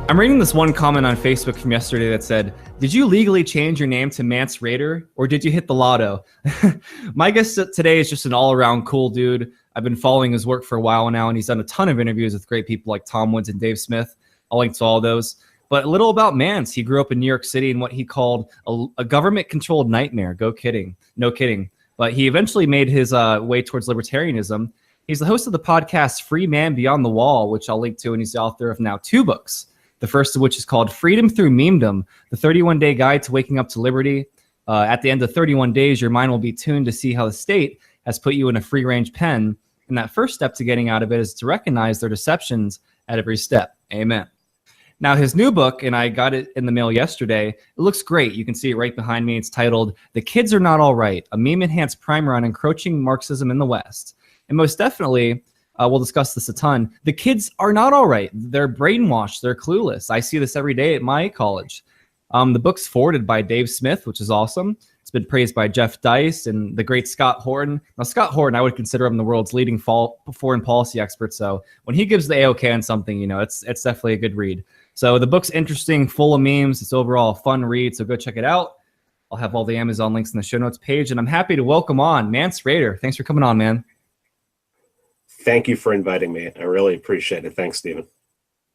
I'm reading this one comment on Facebook from yesterday that said, "Did you legally change your name to Mance Rayder, or did you hit the lotto?" My guest today is just an all-around cool dude. I've been following his work for a while now, and he's done a ton of interviews with great people like Tom Woods and Dave Smith. I'll link to all those. But a little about Mance. He grew up in New York City in what he called a government-controlled nightmare. No kidding. But he eventually made his way towards libertarianism. He's the host of the podcast Free Man Beyond the Wall, which I'll link to, and he's the author of now 2 books. The first of which is called Freedom Through Memedom, the 31-day guide to waking up to liberty. At the end of 31 days, your mind will be tuned to see how the state has put you in a free-range pen. And that first step to getting out of it is to recognize their deceptions at every step. Amen. Now, his new book, and I got it in the mail yesterday, it looks great. You can see it right behind me. It's titled The Kids Are Not All Right, a meme-enhanced primer on encroaching Marxism in the West. And most definitely, we'll discuss this a ton. The kids are not all right. They're brainwashed. They're clueless. I see this every day at my college. The book's forwarded by Dave Smith, which is awesome. It's been praised by Jeff Dice and the great Scott Horton. Now, Scott Horton, I would consider him the world's leading foreign policy expert. So when he gives the AOK on something, you know, it's definitely a good read. So the book's interesting, full of memes. It's overall a fun read, so go check it out. I'll have all the Amazon links in the show notes page. And I'm happy to welcome on Mance Rayder. Thanks for coming on, man. Thank you for inviting me. I really appreciate it. Thanks, Stephen.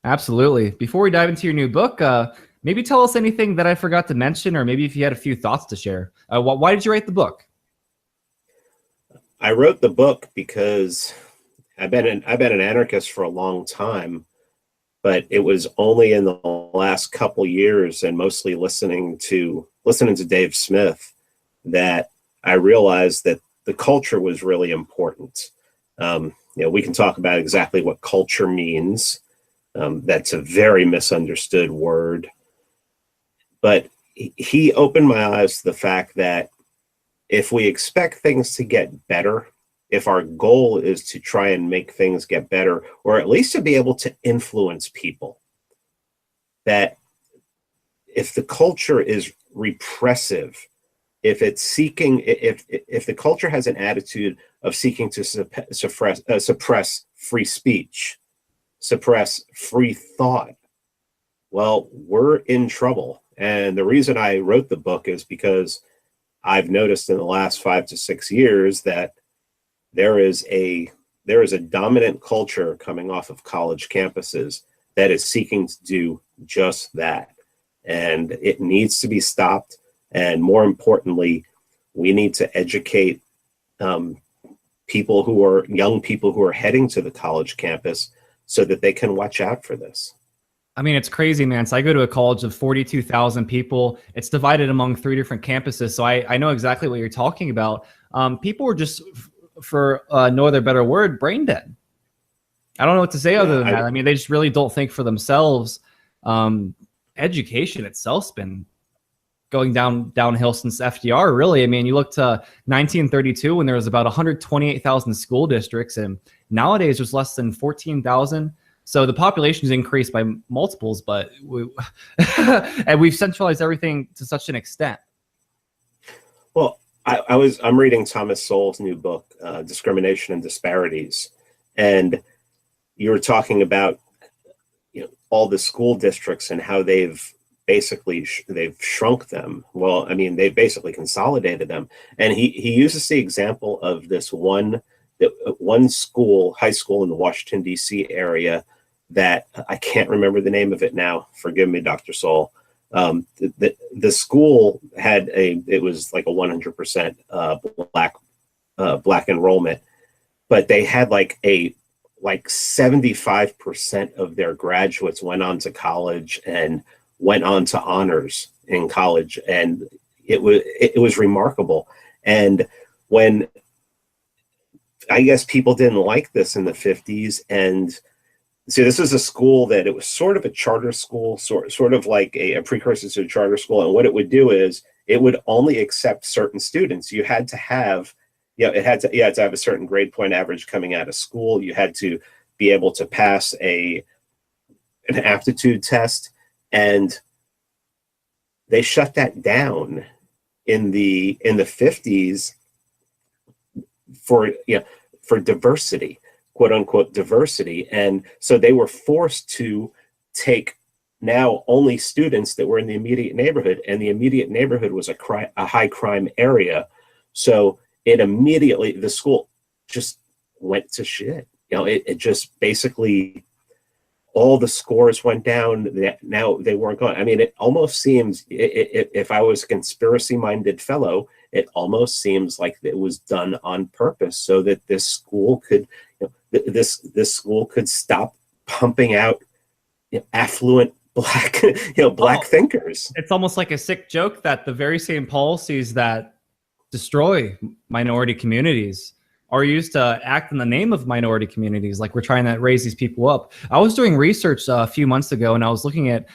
Absolutely. Before we dive into your new book, maybe tell us anything that I forgot to mention, or maybe if you had a few thoughts to share. Why did you write the book? I wrote the book because I've been an anarchist for a long time, but it was only in the last couple years and mostly listening to Dave Smith that I realized that the culture was really important. We can talk about exactly what culture means. That's a very misunderstood word. But he opened my eyes to the fact that if we expect things to get better, if our goal is to try and make things get better, or at least to be able to influence people, that if the culture is repressive, if the culture has an attitude of seeking to suppress free speech, suppress free thought, well, we're in trouble. And the reason I wrote the book is because I've noticed in the last 5 to 6 years that there is a dominant culture coming off of college campuses that is seeking to do just that. And it needs to be stopped. And more importantly, we need to educate young people who are heading to the college campus so that they can watch out for this. I mean, it's crazy, man. So I go to a college of 42,000 people. It's divided among 3 different campuses. So I know exactly what you're talking about. People are just, for no other better word, brain dead. I don't know what to say other than that. I mean, they just really don't think for themselves. Education itself's been going downhill since FDR, really. I mean, you look to 1932 when there was about 128,000 school districts, and nowadays there's less than 14,000. So the population's increased by multiples, but and we've centralized everything to such an extent. Well, I'm reading Thomas Sowell's new book, Discrimination and Disparities, and you were talking about all the school districts and how they've shrunk them. Well, I mean, they've basically consolidated them. And he uses the example of this one school, high school in the Washington, D.C. area that I can't remember the name of it now. Forgive me, Dr. Soul. The school it was like a 100% black enrollment, but they had like 75% of their graduates went on to college and went on to honors in college, and it was remarkable. And when I guess people didn't like this in the 50s, and so this is a school that it was sort of a charter school, sort of like a precursor to a charter school. And what it would do is it would only accept certain students. You had to have, it had to have a certain grade point average coming out of school. You had to be able to pass an aptitude test, and they shut that down in the 50s for diversity, quote unquote diversity. And so they were forced to take now only students that were in the immediate neighborhood, and the immediate neighborhood was a high crime area. So it immediately, the school just went to shit. It just basically, all the scores went down. Now they weren't going. I mean, it almost seems, if I was a conspiracy-minded fellow, it almost seems like it was done on purpose so that this school could, this school could stop pumping out affluent black, black thinkers. It's almost like a sick joke that the very same policies that destroy minority communities are used to act in the name of minority communities. Like, we're trying to raise these people up. I was doing research a few months ago, and I was looking at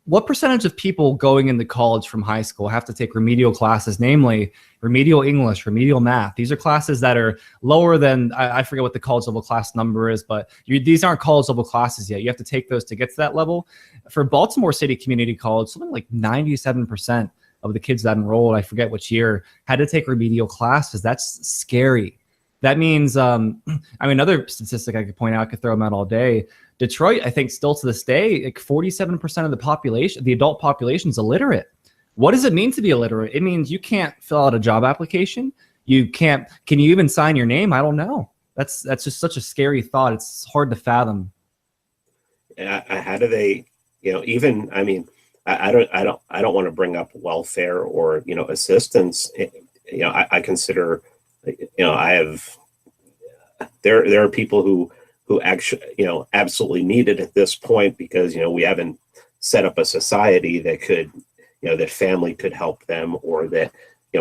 what percentage of people going into college from high school have to take remedial classes, namely remedial English, remedial math. These are classes that are lower than, I forget what the college level class number is, but these aren't college level classes yet. You have to take those to get to that level. For Baltimore City Community College, something like 97% of the kids that enrolled, I forget which year, had to take remedial classes. That's scary. That means, another statistic I could point out, I could throw them out all day. Detroit, I think still to this day, like 47% of the population, the adult population, is illiterate. What does it mean to be illiterate? It means you can't fill out a job application. Can you even sign your name? I don't know. That's just such a scary thought. It's hard to fathom. How do they, even, I don't want to bring up welfare or, assistance. I consider, there are people who actually, absolutely need it at this point, because, we haven't set up a society that could, that family could help them, or that,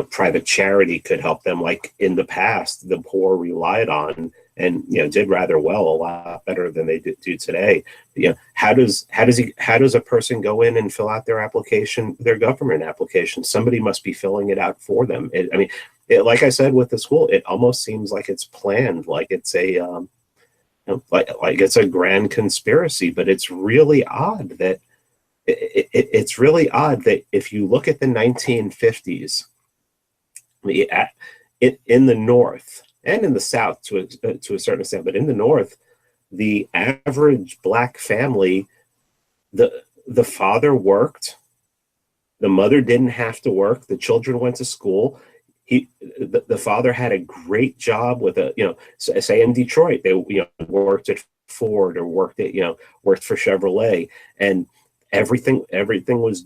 private charity could help them. Like in the past, the poor relied on and, did rather well, a lot better than they do today. How does a person go in and fill out their application, their government application? Somebody must be filling it out for them. Like I said with the school, it almost seems like it's planned, like it's a like it's a grand conspiracy. But it's really odd that it's really odd that if you look at the 1950s, in the North and in the South to a certain extent, but in the North, the average black family, the father worked, the mother didn't have to work, the children went to school. The father had a great job with say in Detroit, they worked at Ford or worked for Chevrolet, and everything was,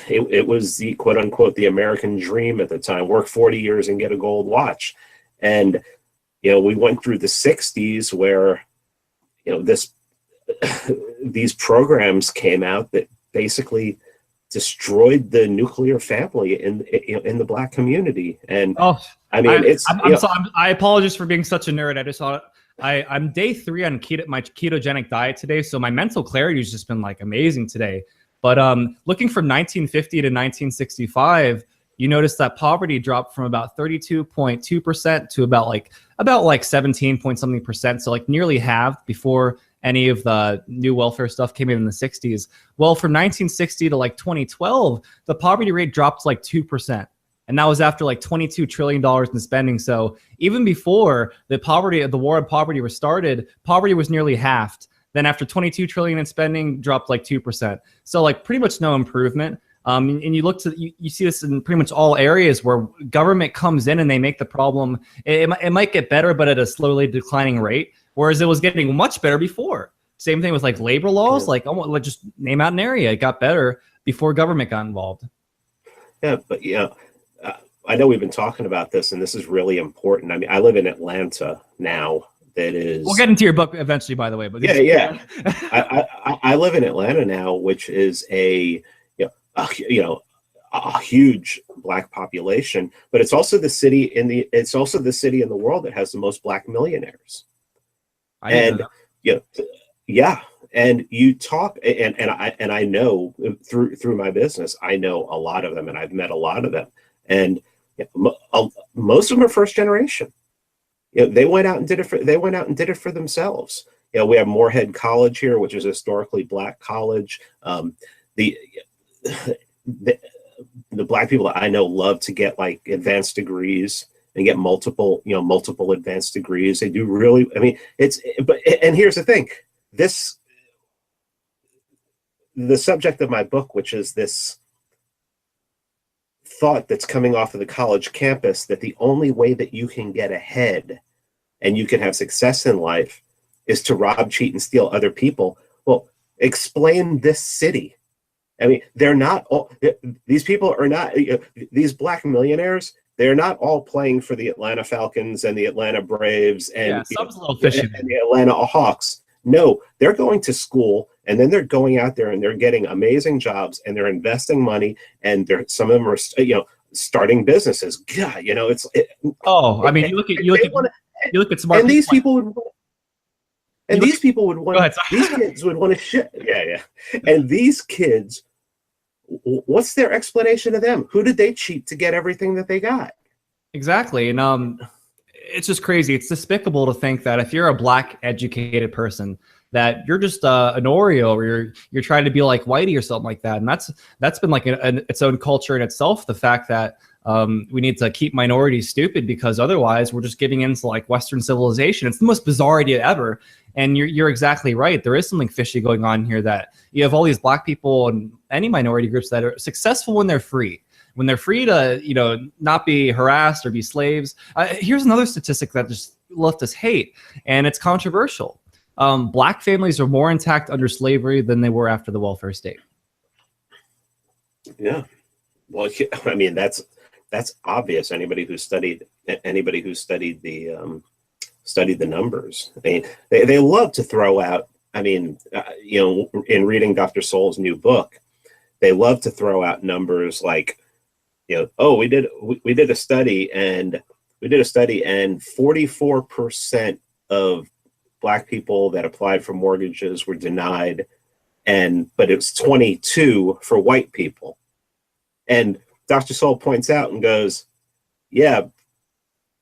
it was the quote unquote the American dream at the time. Work 40 years and get a gold watch. And we went through the 60s where these programs came out that basically destroyed the nuclear family in the black community. And I apologize for being such a nerd. I just thought I'm day 3 on my ketogenic diet today, so my mental clarity has just been like amazing today. But looking from 1950 to 1965, you notice that poverty dropped from about 32.2% to about 17 point something percent. So like nearly half before any of the new welfare stuff came in the 60s. Well, from 1960 to like 2012, the poverty rate dropped to like 2%. And that was after like $22 trillion in spending. So even before the war on poverty was started, poverty was nearly halved. Then after 22 trillion in spending, dropped like 2%. So like pretty much no improvement. And you see this in pretty much all areas where government comes in and they make the problem. It might get better, but at a slowly declining rate. Whereas it was getting much better before. Same thing with like labor laws. Like just name out an area. It got better before government got involved. Yeah, but I know we've been talking about this, and this is really important. I live in Atlanta now. We'll get into your book eventually, by the way. But yeah. I live in Atlanta now, which is a huge black population, but it's also the city in the world that has the most black millionaires. And you talk, and I know through my business, I know a lot of them, and I've met a lot of them, and most of them are first generation. They went out and did it for themselves. We have Morehead College here, which is a historically black college. The black people that I know love to get like advanced degrees and get multiple advanced degrees. They do really, and here's the thing, the subject of my book, which is this thought that's coming off of the college campus that the only way that you can get ahead and you can have success in life is to rob, cheat, and steal other people. Well, explain this city. I mean, they're not all, these people are not, these black millionaires, they're not all playing for the Atlanta Falcons and the Atlanta Braves and, a little fishy. And the Atlanta Hawks. No, they're going to school and then they're going out there and they're getting amazing jobs and they're investing money and some of them are, starting businesses. God, you look at smart. And these people would. And these people would want. These kids would want to shit. Yeah. And these kids, what's their explanation to them? Who did they cheat to get everything that they got? Exactly, and it's just crazy. It's despicable to think that if you're a black educated person, that you're just an Oreo, or you're trying to be like Whitey or something like that. And that's been like its own culture in itself. The fact that we need to keep minorities stupid because otherwise we're just getting into like Western civilization. It's the most bizarre idea ever. And you're exactly right. There is something fishy going on here, that you have all these black people and any minority groups that are successful when they're free. When they're free to, not be harassed or be slaves. Here's another statistic that just leftists hate, and it's controversial. Black families are more intact under slavery than they were after the welfare state. Yeah. Well, I mean, that's obvious. Anybody who studied the numbers. I mean, they love to throw out, in reading Dr. Soul's new book, they love to throw out numbers like, we did a study and 44% of black people that applied for mortgages were denied, but it was 22 for white people. And Dr. Soul points out and goes, yeah,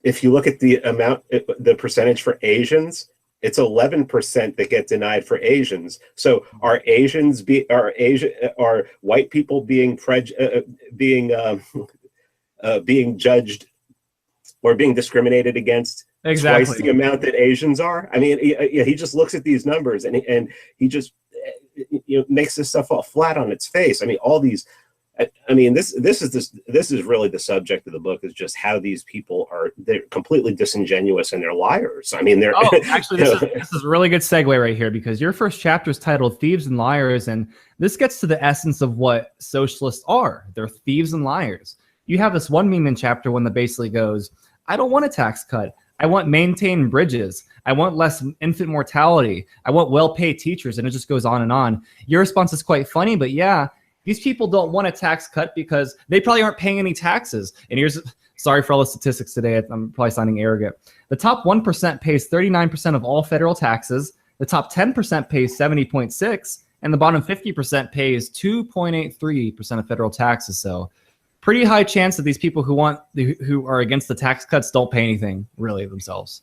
if you look at the percentage for Asians, it's 11% that get denied for Asians. So are white people being judged or being discriminated against exactly twice the amount that Asians are? I mean, he just looks at these numbers and he just makes this stuff fall flat on its face. I mean, all these. I mean, this is really the subject of the book, is just how these people they're completely disingenuous and they're liars. I mean, they're actually this is a really good segue right here, because your first chapter is titled Thieves and Liars, and this gets to the essence of what socialists are. They're thieves and liars. You have this one meme in chapter one that basically goes, I don't want a tax cut. I want maintained bridges. I want less infant mortality. I want well-paid teachers, and it just goes on and on. Your response is quite funny, but yeah, these people don't want a tax cut because they probably aren't paying any taxes. And sorry for all the statistics today, I'm probably sounding arrogant. The top 1% pays 39% of all federal taxes. The top 10% pays 70.6%, and the bottom 50% pays 2.83% of federal taxes. So pretty high chance that these people who are against the tax cuts don't pay anything really themselves.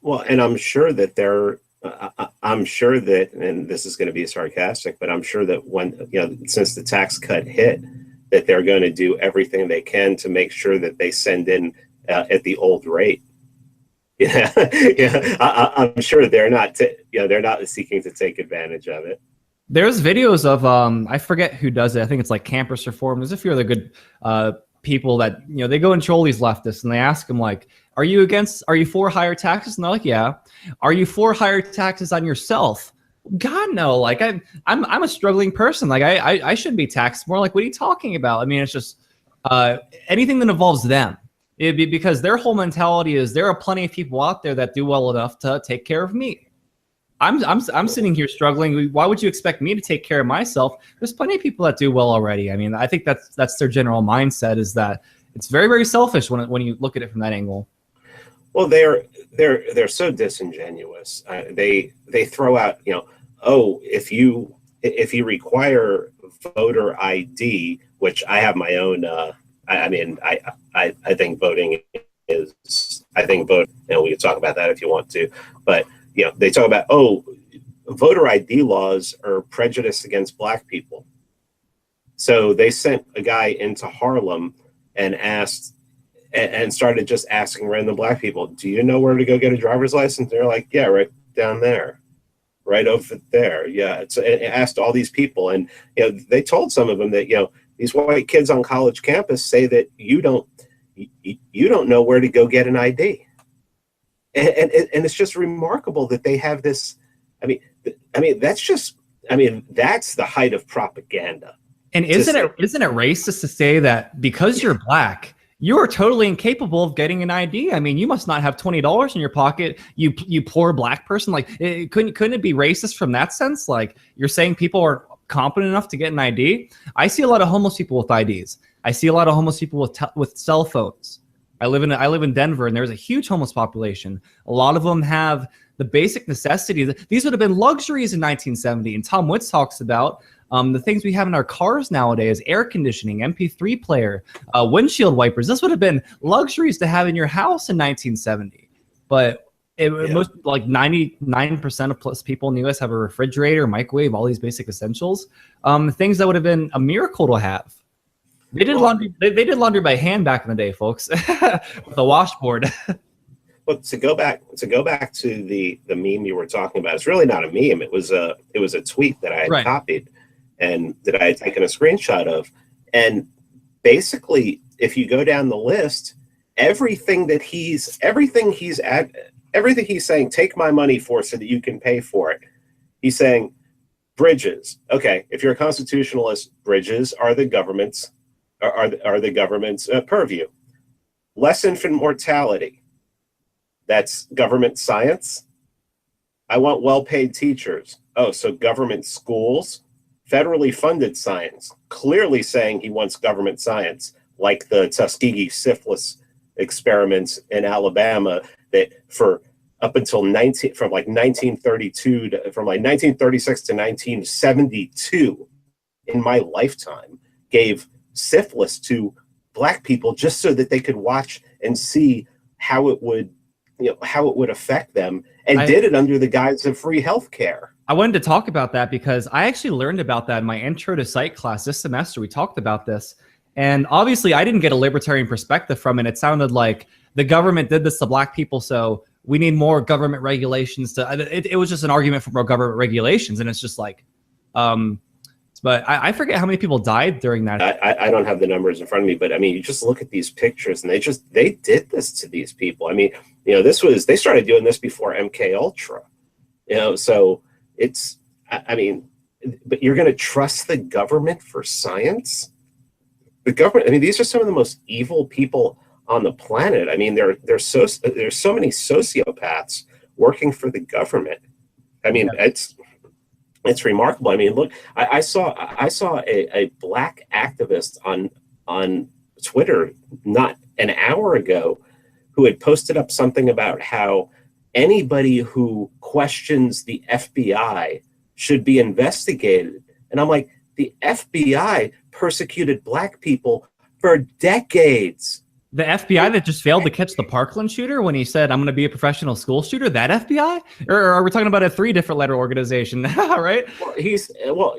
Well, and I'm sure that I'm sure that, and this is going to be sarcastic, but I'm sure that since the tax cut hit, that they're going to do everything they can to make sure that they send in at the old rate. Yeah, I'm sure they're not seeking to take advantage of it. There's videos of I forget who does it. I think it's like Campus Reform. There's a few other good people that they go and troll these leftists, and they ask them like, are you for higher taxes? And they're like, yeah. Are you for higher taxes on yourself? God, no. Like I'm a struggling person. Like I shouldn't be taxed more. Like, what are you talking about? I mean, it's just anything that involves them. Because their whole mentality is there are plenty of people out there that do well enough to take care of me. I'm sitting here struggling. Why would you expect me to take care of myself? There's plenty of people that do well already. I mean, I think that's their general mindset, is that it's very, very selfish when you look at it from that angle. Well, they're so disingenuous. They throw out, if you require voter ID, which I have my own. I think voting is. I think voting. We can talk about that if you want to, but. They talk about, voter ID laws are prejudiced against black people. So they sent a guy into Harlem and started just asking random black people, do you know where to go get a driver's license? They're like, yeah, right down there. right over there. Yeah, it asked all these people, and they told some of them that these white kids on college campus say that you don't know where to go get an ID, and it's just remarkable that they have this. I mean that's the height of propaganda. And isn't it racist to say that because you're black, you are totally incapable of getting an ID? I mean, you must not have $20 in your pocket, you poor black person. Like, couldn't it be racist from that sense? Like, you're saying people are competent enough to get an ID? I see a lot of homeless people with IDs. I see a lot of homeless people with cell phones. I live in Denver, and there's a huge homeless population. A lot of them have the basic necessities. These would have been luxuries in 1970. And Tom Witz talks about the things we have in our cars nowadays: air conditioning, MP3 player, windshield wipers. This would have been luxuries to have in your house in 1970. But most, like 99% of plus people in the U.S. have a refrigerator, microwave, all these basic essentials. Things that would have been a miracle to have. They did laundry. They did laundry by hand back in the day, folks, with a washboard. Well, to go back to the meme you were talking about, it's really not a meme. It was a tweet that I had copied and that I had taken a screenshot of. And basically, if you go down the list, everything he's saying, take my money for so that you can pay for it. He's saying bridges. Okay, if you're a constitutionalist, bridges are the government's purview. Less infant mortality. That's government science. I want well-paid teachers. Oh, so government schools, federally funded science. Clearly saying he wants government science, like the Tuskegee syphilis experiments in Alabama that for up until 1936 to 1972 in my lifetime gave syphilis to black people just so that they could watch and see how it would affect them, and did it under the guise of free health care. I wanted to talk about that because I actually learned about that in my intro to psych class this semester. We talked about this, and obviously I didn't get a libertarian perspective from it. It sounded like the government did this to black people, so we need more government regulations. It was just an argument for more government regulations, and it's just like, but I forget how many people died during that. I don't have the numbers in front of me, but I mean, you just look at these pictures, and they did this to these people. I mean, they started doing this before MK Ultra, so it's, I mean, but you're going to trust the government for science? The government, I mean, these are some of the most evil people on the planet. I mean, there's so many sociopaths working for the government. I mean, it's remarkable. I mean, look, I saw a black activist on Twitter not an hour ago who had posted up something about how anybody who questions the FBI should be investigated. And I'm like, the FBI persecuted black people for decades. The FBI that just failed to catch the Parkland shooter when he said, I'm going to be a professional school shooter, that FBI? Or are we talking about a 3-different-letter organization, right? Well,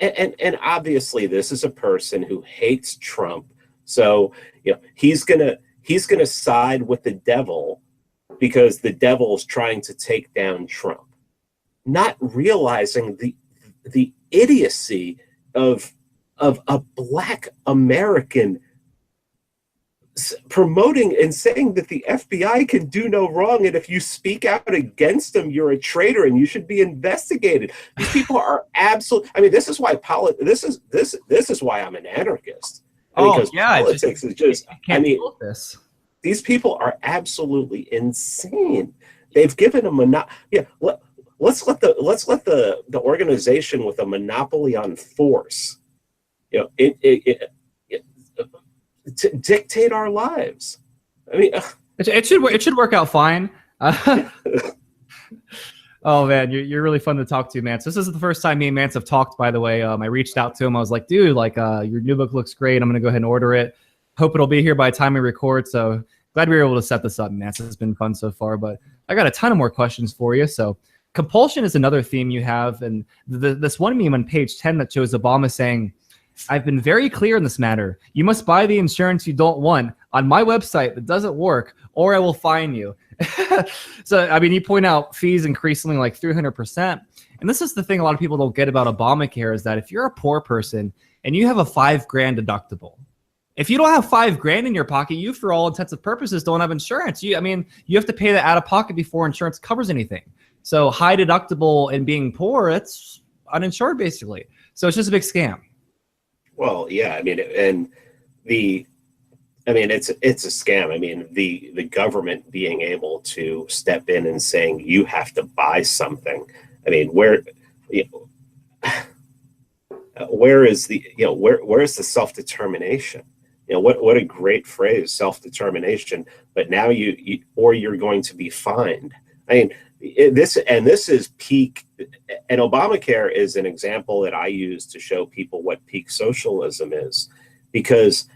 and obviously this is a person who hates Trump. So, he's going to side with the devil because the devil's trying to take down Trump, not realizing the idiocy of a black American promoting and saying that the FBI can do no wrong, and if you speak out against them, you're a traitor and you should be investigated. These people are absolute. I mean, this is why this is why I'm an anarchist. Because politics is just. I mean, these people are absolutely insane. They've given a let's let the organization with a monopoly on force, to dictate our lives. I mean, it should work out fine. Oh man, you're really fun to talk to, Mance. This is the first time me and Mance have talked, by the way. I reached out to him. I was like, dude, your new book looks great. I'm gonna go ahead and order it. Hope it'll be here by the time we record. So glad we were able to set this up, Mance. It's been fun so far, but I got a ton of more questions for you. So compulsion is another theme you have, and this one meme on page 10 that shows Obama saying, I've been very clear in this matter. You must buy the insurance you don't want on my website that doesn't work, or I will fine you. So, I mean, you point out fees increasingly like 300%. And this is the thing a lot of people don't get about Obamacare, is that if you're a poor person and you have a $5,000 deductible, if you don't have $5,000 in your pocket, you, for all intents and purposes, don't have insurance. You have to pay that out of pocket before insurance covers anything. So high deductible and being poor, it's uninsured basically. So it's just a big scam. Well, yeah, I mean, it's a scam. I mean, the government being able to step in and saying you have to buy something. I mean, where is the self-determination? What a great phrase, self-determination. But now you're going to be fined. I mean, this is peak, and Obamacare is an example that I use to show people what peak socialism is, because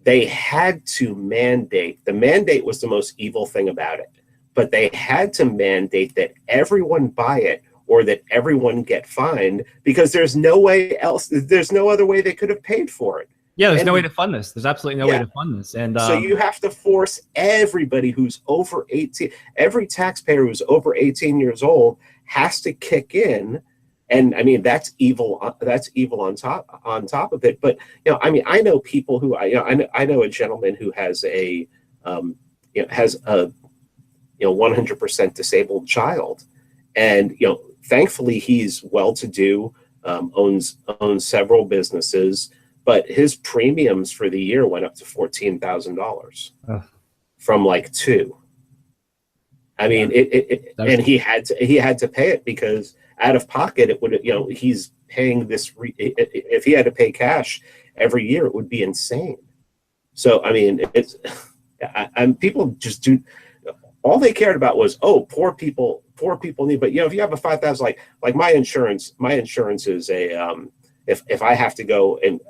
they had to mandate. The mandate was the most evil thing about it, but they had to mandate that everyone buy it or that everyone get fined, because there's no way else. There's no other way they could have paid for it. Yeah, there's no way to fund this. There's absolutely no way to fund this. And so you have to force everybody who's over 18, every taxpayer who's over 18 years old has to kick in. And I mean, that's evil. That's evil on top of it. But I mean, I know people who I know a gentleman who has a 100% disabled child, and thankfully he's well-to-do, owns several businesses. But his premiums for the year went up to $14,000 from like $2,000. I mean, and he had to pay it, because out of pocket it would, he's paying this. If he had to pay cash every year, it would be insane. So I mean, and people just do. All they cared about was, poor people need. But if you have a 5,000, like my insurance is a if I have to go, and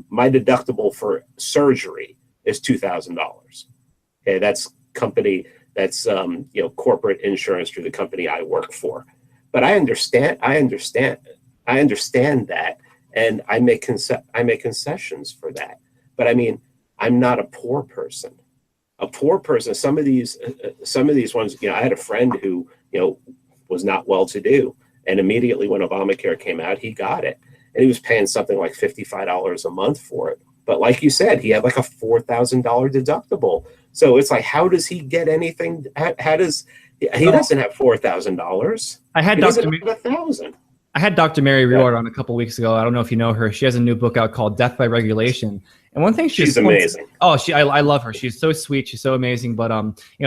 my deductible for surgery is $2,000. Okay, that's corporate insurance through the company I work for. But I understand that, and I make concessions for that. But I mean, I'm not a poor person. A poor person. Some of these ones. I had a friend who was not well-to-do, and immediately when Obamacare came out, he got it. And he was paying something like $55 a month for it. But like you said, he had like a $4,000 deductible. So it's like, how does he get anything? How does he doesn't have $4,000? I had $1,000. I had Dr. Mary Riordan on a couple of weeks ago. I don't know if you know her. She has a new book out called Death by Regulation. And one thing she's amazing. I love her. She's so sweet. She's so amazing. But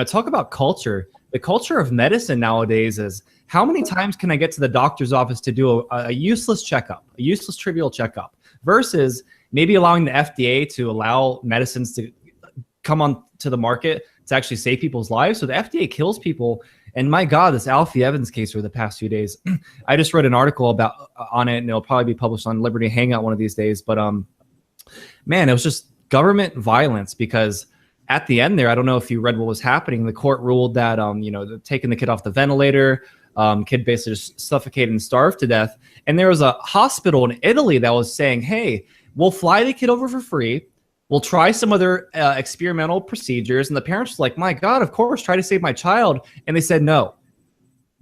talk about culture. The culture of medicine nowadays is, how many times can I get to the doctor's office to do a useless checkup, a useless trivial checkup, versus maybe allowing the FDA to allow medicines to come on to the market to actually save people's lives. So the FDA kills people. And my God, this Alfie Evans case over the past few days, I just read an article on it, and it'll probably be published on Liberty Hangout one of these days. But man, it was just government violence, because at the end there, I don't know if you read what was happening. The court ruled that taking the kid off the ventilator, kid basically just suffocated and starved to death. And there was a hospital in Italy that was saying, hey, we'll fly the kid over for free. We'll try some other experimental procedures. And the parents were like, my God, of course, try to save my child. And they said, no.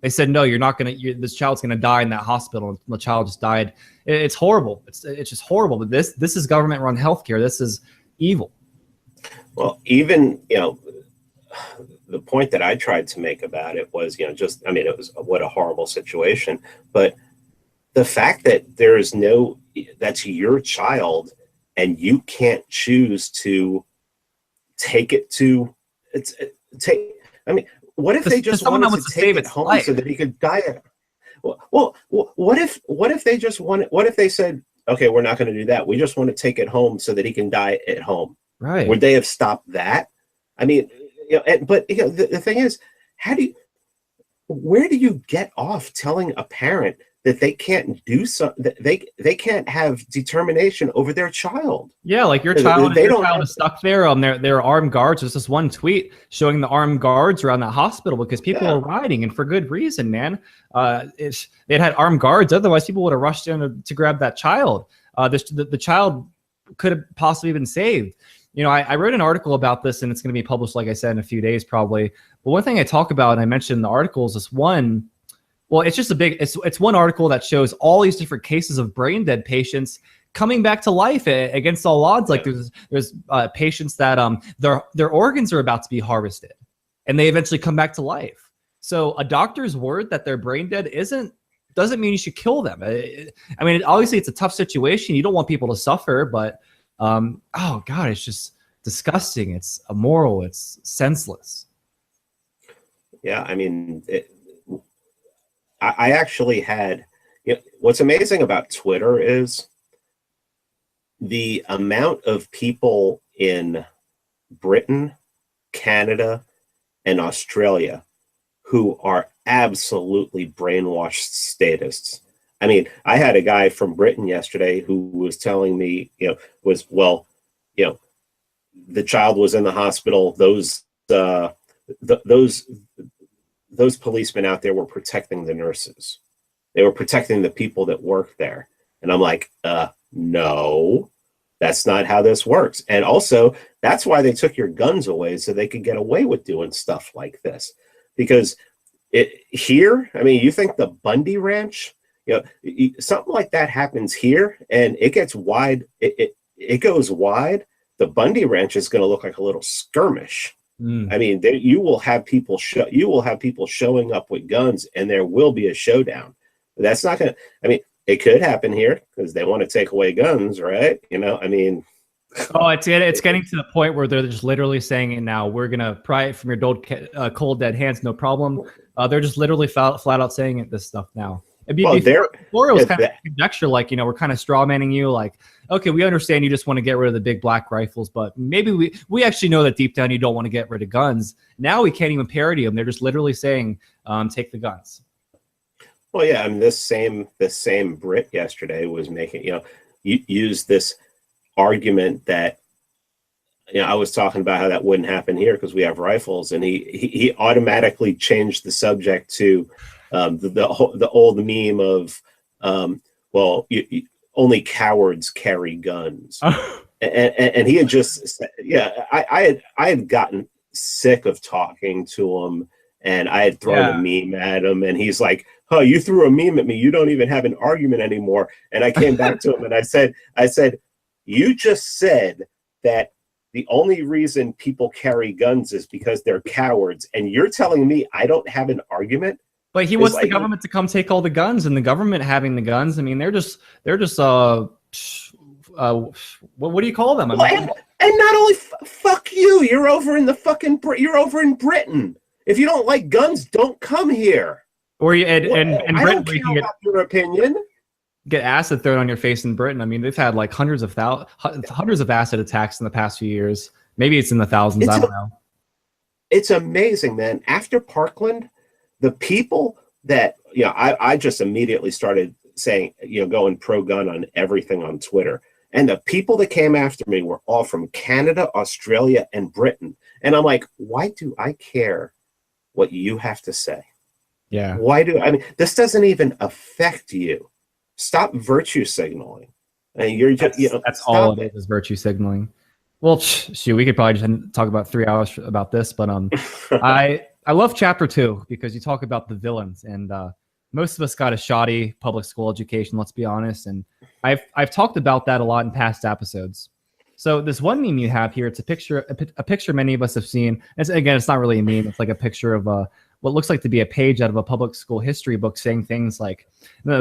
They said, no, you're not going to, this child's going to die in that hospital. And the child just died. It's horrible. It's just horrible. But this is government run healthcare. This is evil. Well, even, the point that I tried to make about it was, it was what a horrible situation. But the fact that that's your child, and you can't choose to take it to what if they just wanted to take it home so that he could die? Well, what if they just wanted? What if they said, okay, we're not going to do that. We just want to take it home so that he can die at home. Right? Would they have stopped that? I mean, but the thing is, where do you get off telling a parent that they can't do something, that they can't have determination over their child? Yeah, like your child is stuck there. There are armed guards. There's this one tweet showing the armed guards around the hospital because people are rioting, and for good reason, man. They'd had armed guards, otherwise people would have rushed in to grab that child. the child could have possibly been saved. You know, I wrote an article about this, and it's going to be published, like I said, in a few days probably. But one thing I talk about, and I mentioned in the article, is this one. Well, it's just it's one article that shows all these different cases of brain dead patients coming back to life against all odds. Like there's patients that their organs are about to be harvested, and they eventually come back to life. So a doctor's word that they're brain dead doesn't mean you should kill them. I mean, obviously it's a tough situation. You don't want people to suffer, but oh God, it's just disgusting. It's immoral. It's senseless. Yeah, I mean, I actually had, you know, what's amazing about Twitter is the amount of people in Britain, Canada, and Australia who are absolutely brainwashed statists. I mean, I had a guy from Britain yesterday who was telling me, you know, the child was in the hospital. Those policemen out there were protecting the nurses. They were protecting the people that work there. And I'm like, no, that's not how this works. And also, that's why they took your guns away, so they could get away with doing stuff like this. Because here, I mean, you think the Bundy Ranch, you know, something like that happens here, and it gets wide. It goes wide. The Bundy Ranch is going to look like a little skirmish. I mean, you will have people showing up with guns, and there will be a showdown. But that's not going to. I mean, it could happen here because they want to take away guns, right? You know, I mean. Oh, it's getting to the point where they're just literally saying it now. We're gonna pry it from your cold dead hands, no problem. They're just literally flat out saying it. This stuff now. Before it was kind of conjecture, like, you know, we're kind of straw manning you, like, okay, we understand you just want to get rid of the big black rifles, but maybe we actually know that deep down you don't want to get rid of guns. Now we can't even parody them. They're just literally saying, take the guns. Well, yeah, I mean, this same Brit yesterday was making, you know, use this argument that, you know, I was talking about how that wouldn't happen here because we have rifles, and he automatically changed the subject to the old meme of only cowards carry guns. and he had just, yeah, I had gotten sick of talking to him, and I had thrown a meme at him, and he's like, "Oh, you threw a meme at me. You don't even have an argument anymore." And I came back to him and I said, "You just said that the only reason people carry guns is because they're cowards, and you're telling me I don't have an argument?" But he wants the government to come take all the guns, and the government having the guns. I mean, they're just what do you call them? And not only fuck you, you're over in Britain. If you don't like guns, don't come here. Or and I Britain, don't care about your opinion. Get acid thrown on your face in Britain. I mean, they've had like hundreds of acid attacks in the past few years. Maybe it's in the thousands. I don't know. It's amazing, man. After Parkland, the people that, you know, I just immediately started saying, you know, going pro-gun on everything on Twitter. And the people that came after me were all from Canada, Australia, and Britain. And I'm like, why do I care what you have to say? Yeah. This doesn't even affect you. Stop virtue signaling. And you're just, that's all it is virtue signaling. Well, shoot, we could probably just talk about 3 hours about this, but I love chapter 2 because you talk about the villains, and most of us got a shoddy public school education, let's be honest, and I've talked about that a lot in past episodes. So this one meme you have here, it's a picture many of us have seen. It's not really a meme. It's like a picture of what looks like to be a page out of a public school history book saying things like,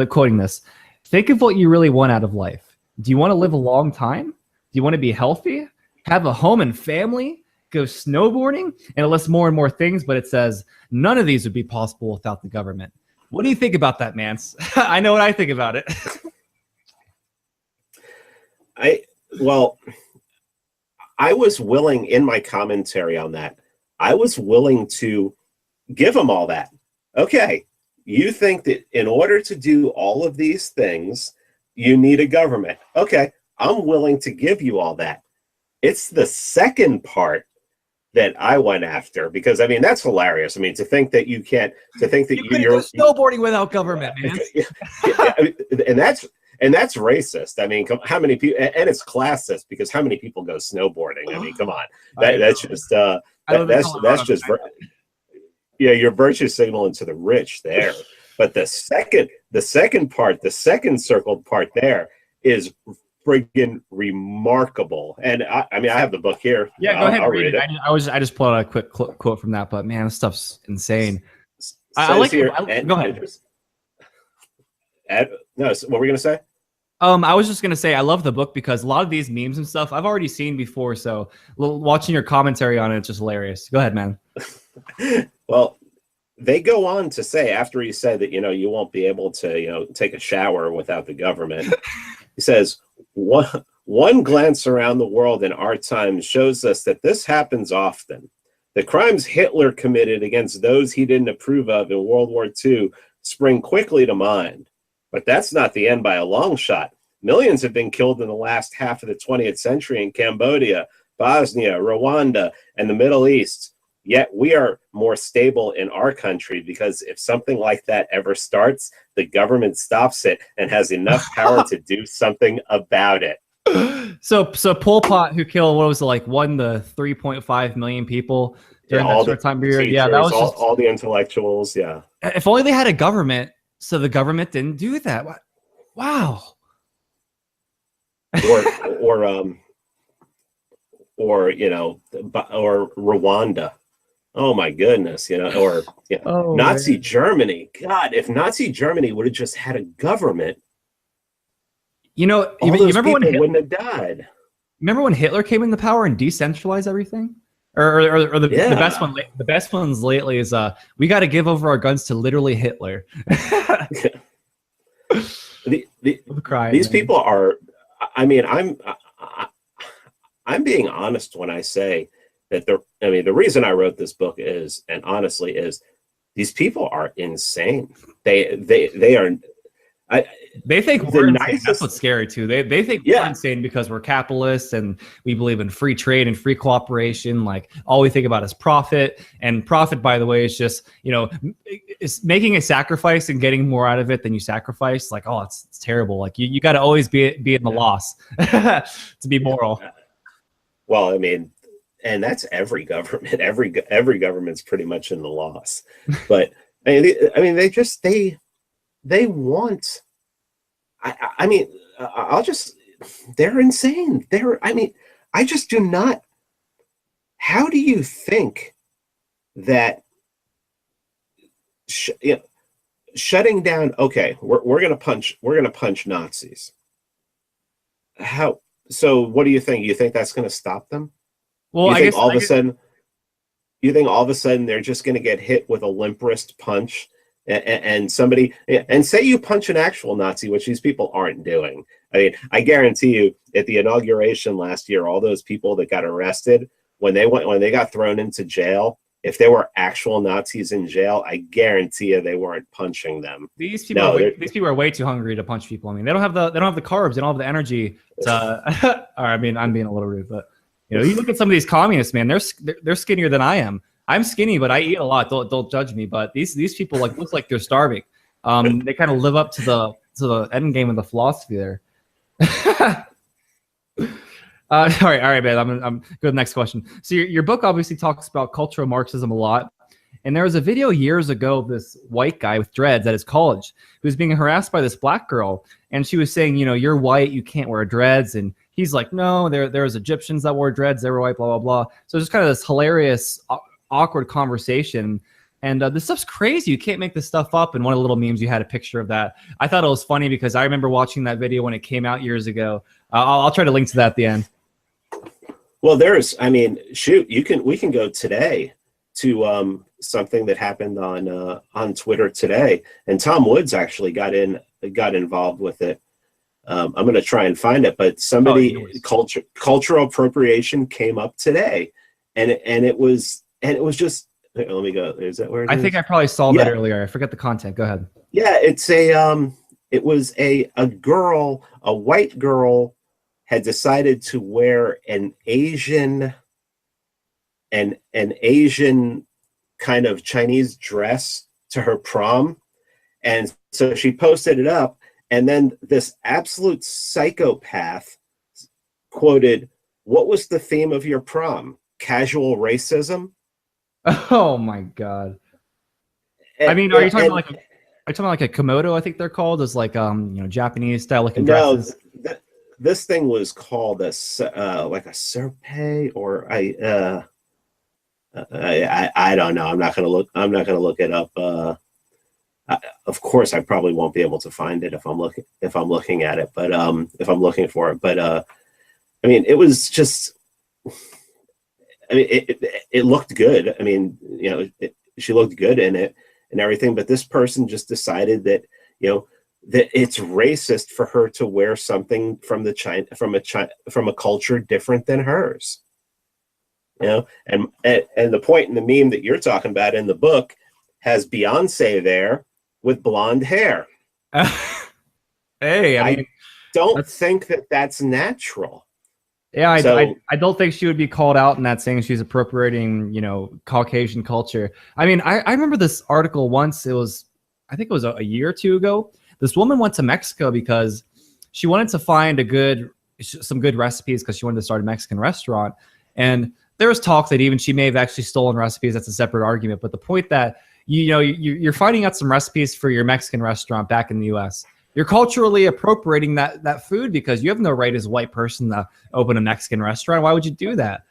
quoting this, "Think of what you really want out of life. Do you want to live a long time? Do you want to be healthy? Have a home and family? Go snowboarding?" And it lists more and more things, but it says none of these would be possible without the government. What do you think about that, Mance? I know what I think about it. I was willing, in my commentary on that, I was willing to give them all that. Okay, you think that in order to do all of these things, you need a government. Okay, I'm willing to give you all that. It's the second part that I went after, because I mean, that's hilarious. I mean, to think that you're snowboarding without government, man. and that's racist. I mean, how many people? And it's classist because how many people go snowboarding? I mean, come on, that's just that's just yeah, you're virtue signaling to the rich there. But the second circled part there is friggin' remarkable. And I mean, I have the book here. Yeah, go ahead and read it. I just pulled out a quick quote from that, but man, this stuff's insane. I like here. Go ahead. No, what were we gonna say? I was just gonna say I love the book because a lot of these memes and stuff I've already seen before. So watching your commentary on it's just hilarious. Go ahead, man. Well, they go on to say after he said that you won't be able to take a shower without the government. He says one glance around the world in our time shows us that this happens often. The crimes Hitler committed against those he didn't approve of in World War II spring quickly to mind. But that's not the end by a long shot. Millions have been killed in the last half of the 20th century in Cambodia, Bosnia, Rwanda, and the Middle East. Yet we are more stable in our country because if something like that ever starts, the government stops it and has enough power to do something about it. So Pol Pot, who killed what was it, like 1 to 3.5 million people during that short time period. Teachers, yeah, that was all the intellectuals. Yeah. If only they had a government, so the government didn't do that. Wow. Or Rwanda. Oh my goodness, Nazi Germany. God, if Nazi Germany would have just had a government, you remember when Hitler wouldn't have died. Remember when Hitler came into power and decentralized everything? Or the best one. The best ones lately is we got to give over our guns to literally Hitler. These people are. I mean, I'm being honest when I say that the reason I wrote this book is these people are insane. They are. They think we're insane. That's what's scary too. They think we're insane because we're capitalists and we believe in free trade and free cooperation. Like all we think about is profit, and profit, by the way, is just is making a sacrifice and getting more out of it than you sacrifice. Like, oh, it's terrible. Like you got to always be in the loss to be moral. Well, I mean, and that's every government. Every government's pretty much in the loss. But they want. They're insane. I just do not. How do you think that shutting down? Okay, we're gonna punch Nazis. How? So what do you think? You think that's gonna stop them? Well, you think all of a sudden they're just gonna get hit with a limp wrist punch? And somebody, and say you punch an actual Nazi, which these people aren't doing. I mean, I guarantee you, at the inauguration last year, all those people that got arrested when they got thrown into jail, if there were actual Nazis in jail, I guarantee you they weren't punching them. These people are way too hungry to punch people. I mean, they don't have the carbs, they don't have the energy to. Or, I mean, I'm being a little rude, but you look at some of these communists, man. They're skinnier than I am. I'm skinny, but I eat a lot. Don't judge me. But these people look like they're starving. They kind of live up to the end game of the philosophy there. All right, man. I'm go to the next question. So your book obviously talks about cultural Marxism a lot, and there was a video years ago of this white guy with dreads at his college who was being harassed by this black girl, and she was saying, you're white, you can't wear dreads, and he's like, no, there's Egyptians that wore dreads, they were white, blah blah blah. So it's just kind of this hilarious, awkward conversation, and this stuff's crazy. You can't make this stuff up. And one of the little memes, you had a picture of that. I thought it was funny because I remember watching that video when it came out years ago. I'll try to link to that at the end. Well, we can go today to something that happened on Twitter today, and Tom Woods actually got involved with it. I'm going to try and find it, but cultural appropriation came up today, and it was just. Let me go. Is that where it is? I think I probably saw that earlier. I forget the content. Go ahead. Yeah, it was a white girl had decided to wear an Asian kind of Chinese dress to her prom, and so she posted it up, And then this absolute psychopath quoted, "What was the theme of your prom? Casual racism?" Oh my God. And, I mean, are you talking about like a Komodo? I think they're called, as like Japanese style looking dresses. No, this thing was called a like a serpe, or I don't know. I'm not gonna look it up. Of course, I probably won't be able to find it if I'm looking at it, but if I'm looking for it. But I mean, it was just. I mean, it looked good. I mean, you know, she looked good in it and everything. But this person just decided that, you know, that it's racist for her to wear something from a culture different than hers. You know, and the point in the meme that you're talking about in the book has Beyonce there with blonde hair. Hey, I mean, don't think that that's natural. Yeah, I don't think she would be called out in that saying she's appropriating, you know, Caucasian culture. I mean, I remember this article once. I think it was a year or two ago. This woman went to Mexico because she wanted to find some good recipes because she wanted to start a Mexican restaurant. And there was talk that even she may have actually stolen recipes. That's a separate argument. But the point that, you're finding out some recipes for your Mexican restaurant back in the U.S., you're culturally appropriating that food because you have no right as a white person to open a Mexican restaurant. Why would you do that?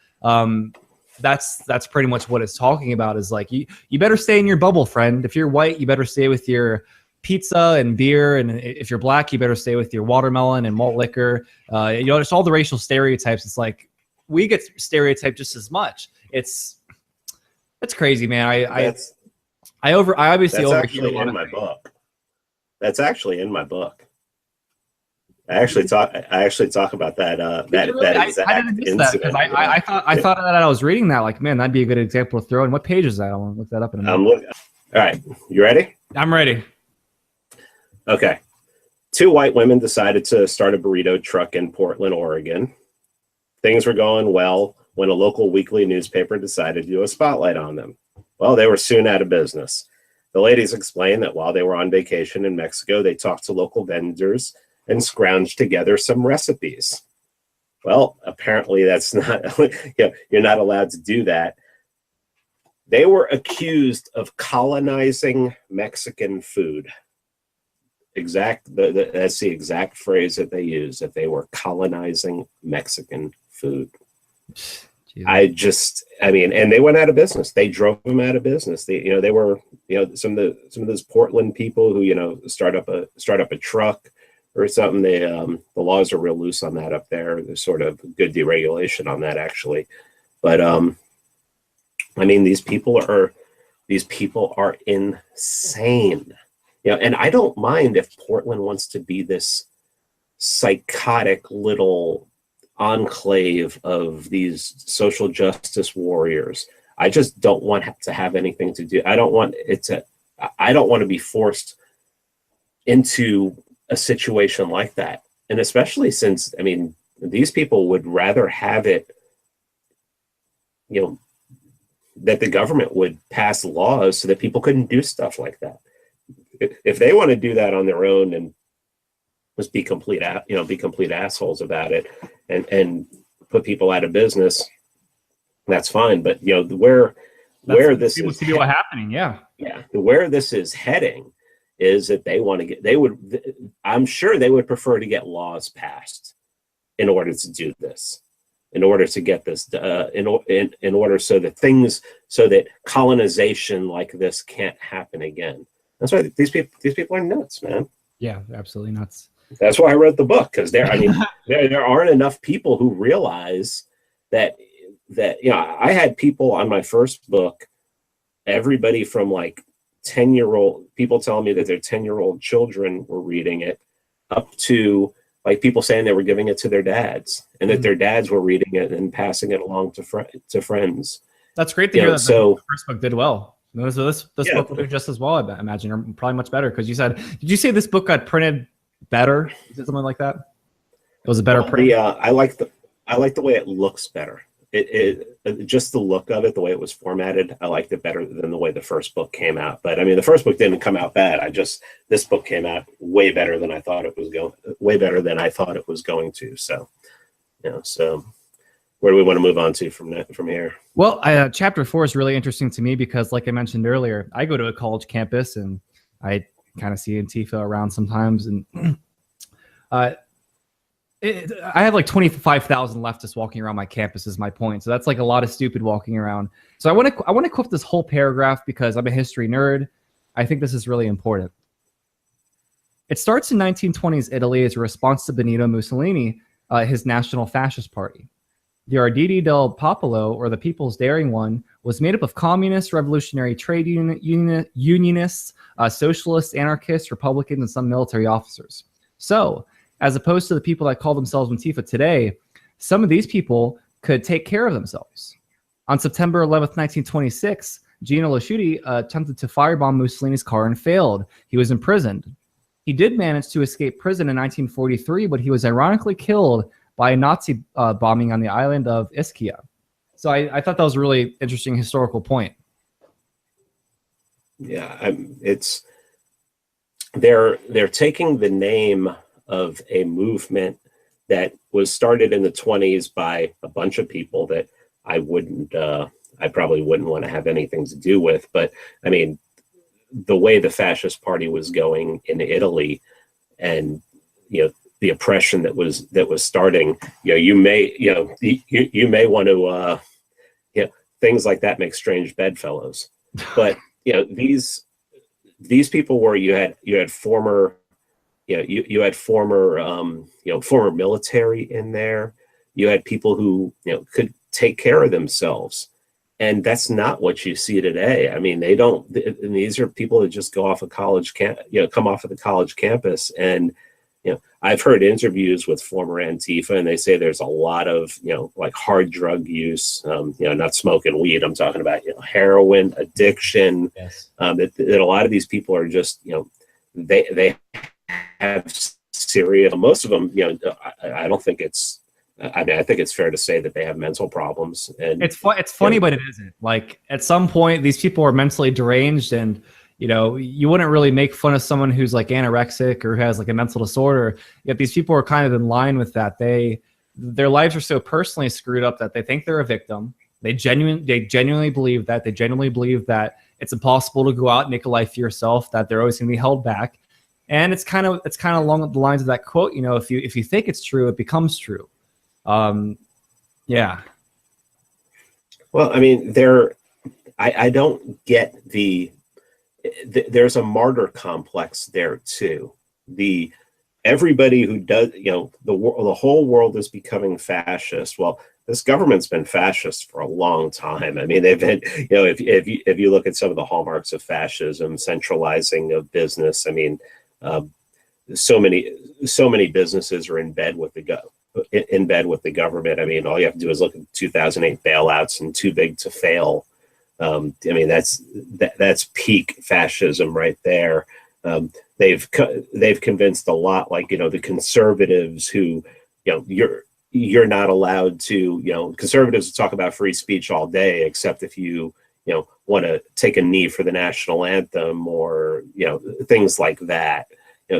That's pretty much what it's talking about, is like, you better stay in your bubble, friend. If you're white, you better stay with your pizza and beer. And if you're black, you better stay with your watermelon and malt liquor. It's all the racial stereotypes. It's like, we get stereotyped just as much. It's crazy, man. I obviously overhear a lot of things. Book. That's actually in my book. I actually talk about that that exact incident. I thought that I was reading that, like, man, that'd be a good example to throw in. What page is that? I want to look that up in a minute. All right, you ready? I'm ready. Okay. 2 white women decided to start a burrito truck in Portland, Oregon. Things were going well when a local weekly newspaper decided to do a spotlight on them. Well, they were soon out of business. The ladies explained that while they were on vacation in Mexico, they talked to local vendors and scrounged together some recipes. Well, apparently that's not, you're not allowed to do that. They were accused of colonizing Mexican food. That's the exact phrase that they used, that they were colonizing Mexican food. And they went out of business. They drove them out of business. They were some of those Portland people who start up a truck or something. The laws are real loose on that up there. There's sort of good deregulation on that, actually. But I mean, these people are insane. And I don't mind if Portland wants to be this psychotic little enclave of these social justice warriors. I just don't want to have anything to do. I don't want to be forced into a situation like that. And especially since, I mean, these people would rather have it, that the government would pass laws so that people couldn't do stuff like that. If they want to do that on their own and just be complete assholes about it and put people out of business, that's fine. But where this is happening, where this is heading is that I'm sure they would prefer to get laws passed in order to do this, in order to get this in order so that colonization like this can't happen again. That's why these people are nuts, man. Yeah, absolutely nuts. That's why I wrote the book, because there aren't enough people who realize that I had people on my first book, everybody from like 10-year-old people telling me that their 10-year-old children were reading it, up to like people saying they were giving it to their dads and that their dads were reading it and passing it along to friends. That's great to hear that the first book did well. So this book will do just as well, I imagine, or probably much better, because did you say this book got printed better? Is it something like that? It was a better print. I like the way it looks better. just the look of it, the way it was formatted, I liked it better than the way the first book came out. But I mean, the first book didn't come out bad. This book came out way better than I thought it was going to. So, so where do we want to move on to from here? Well, chapter 4 is really interesting to me because, like I mentioned earlier, I go to a college campus and I kind of see Antifa around sometimes, and I have like 25,000 leftists walking around my campus is my point. So that's like a lot of stupid walking around. So I want to quote this whole paragraph because I'm a history nerd. I think this is really important. It starts in 1920s Italy as a response to Benito Mussolini, his National Fascist Party. The Arditi del Popolo, or the People's Daring One, was made up of communists, revolutionary trade unionists, socialists, anarchists, Republicans, and some military officers. So, as opposed to the people that call themselves Antifa today, some of these people could take care of themselves. On September 11th, 1926, Gino Lasciuti attempted to firebomb Mussolini's car and failed. He was imprisoned. He did manage to escape prison in 1943, but he was ironically killed by a Nazi bombing on the island of Ischia. So I thought that was a really interesting historical point. Yeah, they're taking the name of a movement that was started in the 20s by a bunch of people that I probably wouldn't want to have anything to do with. But I mean, the way the fascist party was going in Italy, and the oppression that was starting, you may want to things like that make strange bedfellows. But these people were, you had former former military in there. You had people who could take care of themselves, and that's not what you see today. I mean, these are people that just go off a college come off of the college campus. And I've heard interviews with former Antifa, and they say there's a lot of like hard drug use, not smoking weed, I'm talking about heroin addiction. Yes. That a lot of these people are just they have serious, most of them, I don't think it's, I mean, I think it's fair to say that they have mental problems. And it's funny, but it isn't. Like, at some point, these people are mentally deranged, and you wouldn't really make fun of someone who's like anorexic or has like a mental disorder. Yet these people are kind of in line with that. Their lives are so personally screwed up that they think they're a victim. They genuinely believe that. They genuinely believe that it's impossible to go out and make a life for yourself, that they're always going to be held back. And it's kind of along the lines of that quote. If you think it's true, it becomes true. Yeah. Well, I mean, I don't get there's a martyr complex there too. Everybody who does, the whole world is becoming fascist. Well, this government's been fascist for a long time. I mean, they've been, if you look at some of the hallmarks of fascism, centralizing of business. I mean, so many businesses are in bed with the government. I mean, all you have to do is look at 2008 bailouts and Too Big to Fail. I mean, that's peak fascism right there. They've convinced a lot, like, the conservatives who, you're not allowed to, conservatives talk about free speech all day, except if you want to take a knee for the national anthem or, things like that.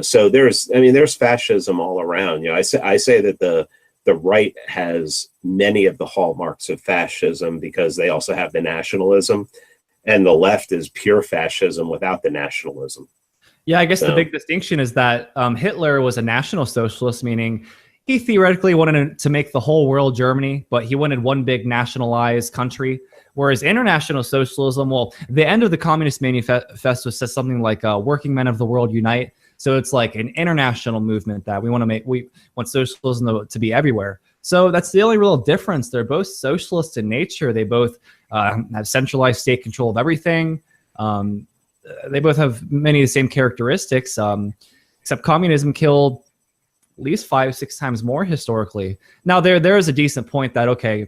So there's fascism all around. I say that the right has many of the hallmarks of fascism because they also have the nationalism, and the left is pure fascism without the nationalism. Yeah, I guess the big distinction is that Hitler was a national socialist, meaning he theoretically wanted to make the whole world Germany, but he wanted one big nationalized country. Whereas international socialism, well, the end of the Communist Manifesto says something like working men of the world unite. So it's like an international movement that we want socialism to be everywhere. So that's the only real difference. They're both socialist in nature. They both have centralized state control of everything. They both have many of the same characteristics, except communism killed at least 5-6 times more historically. Now there is a decent point that, okay,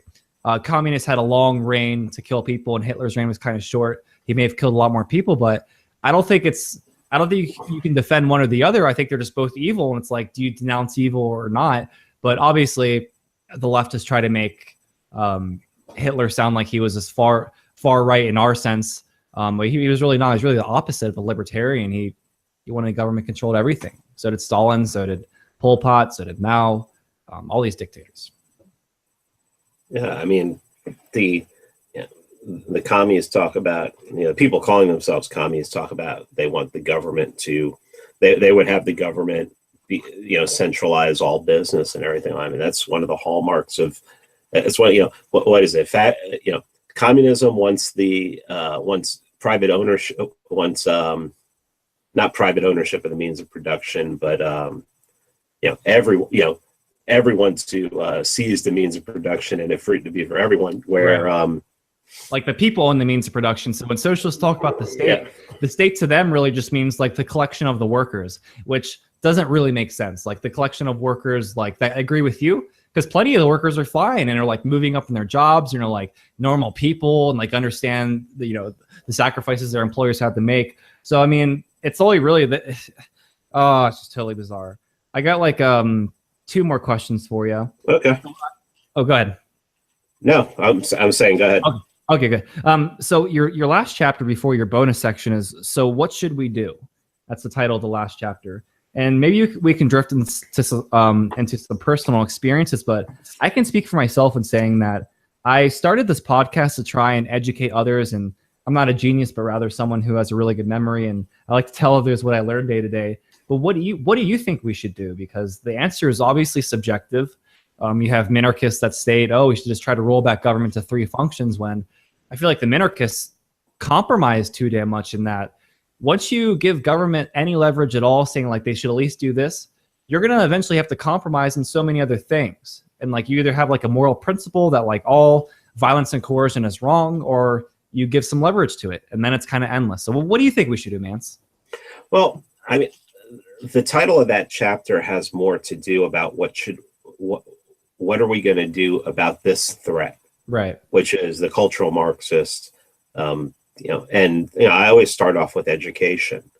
communists had a long reign to kill people and Hitler's reign was kind of short. He may have killed a lot more people, but I don't think you can defend one or the other. I think they're just both evil, and it's like, do you denounce evil or not? But obviously, the leftists try to make Hitler sound like he was as far right in our sense. But he was really not. He was really the opposite of a libertarian. He wanted government controlled everything. So did Stalin. So did Pol Pot. So did Mao. All these dictators. Yeah, I mean, the communists talk about, people calling themselves communists talk about they want the government to, they would have the government be, centralize all business and everything. I mean, that's one of the hallmarks of, it's what, what is it? Communism wants wants private ownership, wants not private ownership of the means of production, but everyone to seize the means of production and it free to be for everyone. Where right. Like the people own the means of production. So when socialists talk about the state, the state to them really just means like the collection of the workers, which doesn't really make sense. Like the collection of workers, like that. I agree with you. Because plenty of the workers are fine and are like moving up in their jobs, like normal people and like understand the sacrifices their employers have to make. So I mean, it's only really that. Oh, it's just totally bizarre. I got like 2 more questions for you. Okay. Oh, go ahead. No, I'm saying go ahead. Okay, good. So your last chapter before your bonus section is, so what should we do? That's the title of the last chapter. And maybe we can drift into some personal experiences, but I can speak for myself in saying that I started this podcast to try and educate others. And I'm not a genius, but rather someone who has a really good memory. And I like to tell others what I learned day to day. But what do you think we should do? Because the answer is obviously subjective. You have minarchists that state, we should just try to roll back government to 3 functions, when I feel like the minarchists compromise too damn much in that. Once you give government any leverage at all, saying like they should at least do this, you're going to eventually have to compromise in so many other things. And like you either have like a moral principle that like all violence and coercion is wrong, or you give some leverage to it, and then it's kind of endless. So what do you think we should do, Mance? Well, I mean, the title of that chapter has more to do about what are we going to do about this threat, right? Which is the cultural Marxist. I always start off with education.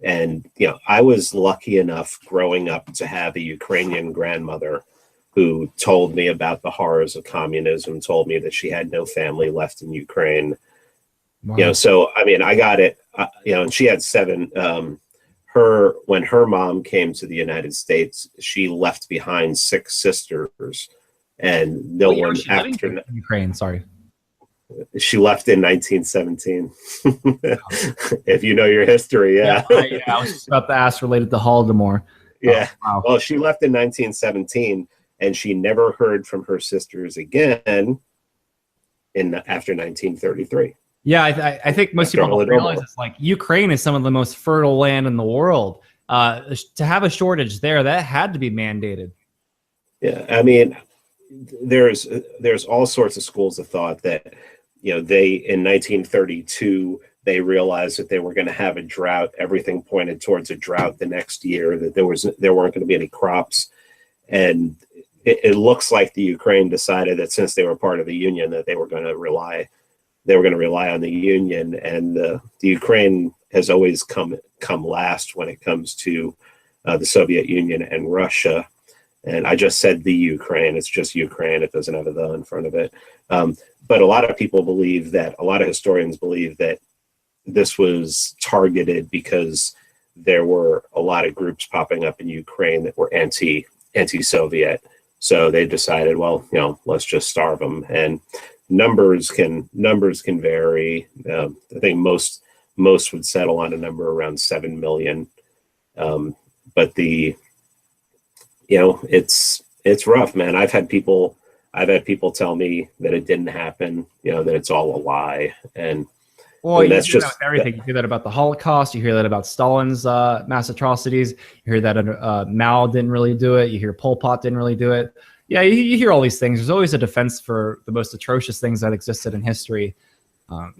And, I was lucky enough growing up to have a Ukrainian grandmother who told me about the horrors of communism, told me that she had no family left in Ukraine. Wow. So, I mean, I got it, and she had 7, when her mom came to the United States, she left behind 6 sisters and no one after Ukraine. Sorry. She left in 1917. If you know your history, yeah. I was just about to ask related to Holodomor. Yeah. Wow. Well, she left in 1917, and she never heard from her sisters again after 1933. Yeah, I think most people don't realize it's like Ukraine is some of the most fertile land in the world. To have a shortage there, that had to be mandated. Yeah, I mean, there's all sorts of schools of thought that, they in 1932 they realized that they were going to have a drought. Everything pointed towards a drought the next year, that there weren't going to be any crops, and it looks like the Ukraine decided that since they were part of the Union that they were going to rely on the Union, and the Ukraine has always come last when it comes to the Soviet Union and Russia. And I just said the Ukraine, it's just Ukraine. It doesn't have a the in front of it. But a lot of historians believe that this was targeted because there were a lot of groups popping up in Ukraine that were anti-Soviet. So they decided, well, let's just starve them. And numbers can vary. I think most would settle on a number around 7 million. But it's rough, man. I've had people tell me that it didn't happen, that it's all a lie. And that's just that with everything. You hear that about the Holocaust. You hear that about Stalin's mass atrocities. You hear that Mao didn't really do it. You hear Pol Pot didn't really do it. Yeah, you hear all these things. There's always a defense for the most atrocious things that existed in history. I